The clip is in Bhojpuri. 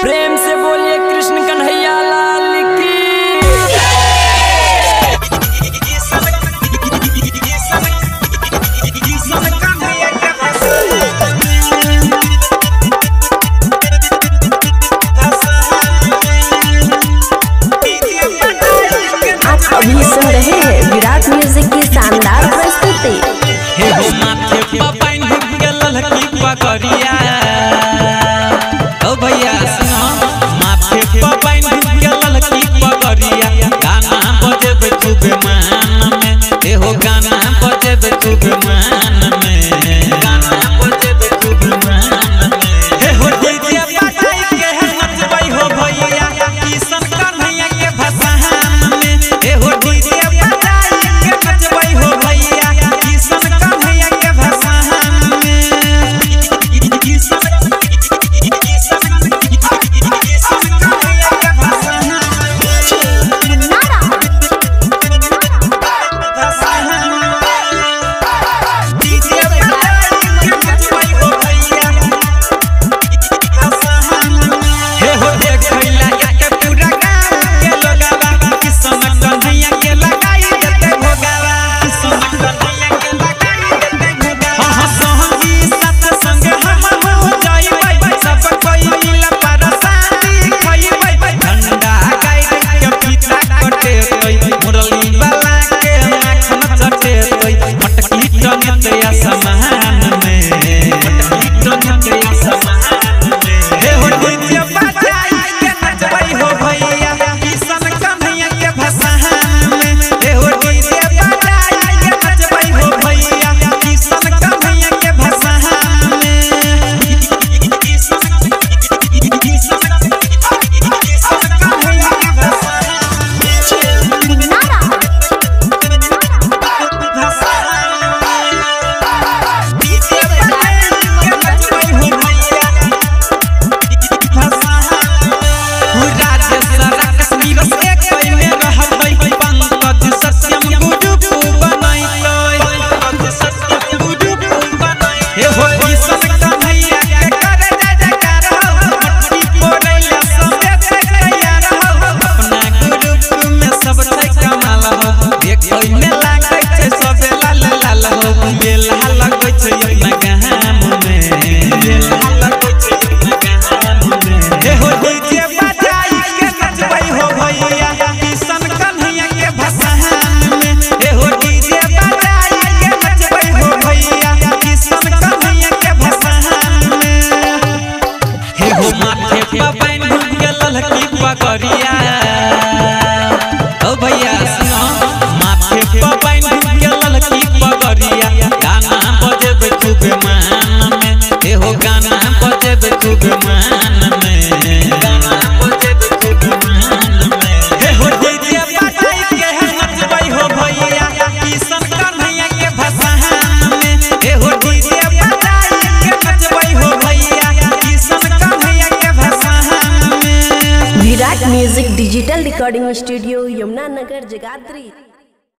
प्रेम से बोलिए कृष्ण कन्हैया लाल की। आप अभी सुन रहे हैं विराट म्यूजिक की शानदार प्रस्तुति। ओ भैया सुनो, माथे पे पाइन के ललकी पगड़िया, गाना बजेबे खूब मान में, एहो गाना बजेबे खूब मान में, गाना बजेबे खूब मान में, एहो डीजे बजाई के नचबै हो भैया, किशन कन्हैया के भसान में, एहो डीजे बजाई के नचबै हो भैया, किशन कन्हैया के भसान में। ओ भैया सुनो, माथे पे पाइन के ललकी पगड़िया, गाना बजेबे खूब मान में, एहो गाना बजेबे खूब मान में, गाना बजेबे खूब मान में, एहो डीजे बजाई के नचबै हो भैया, किशन कन्हैया के भसान में, एहो डीजे बजाई के नचबै हो भैया, किशन कन्हैया के भसान में। Virat music digital recording studio, Yamuna Nagar, Jagadhri.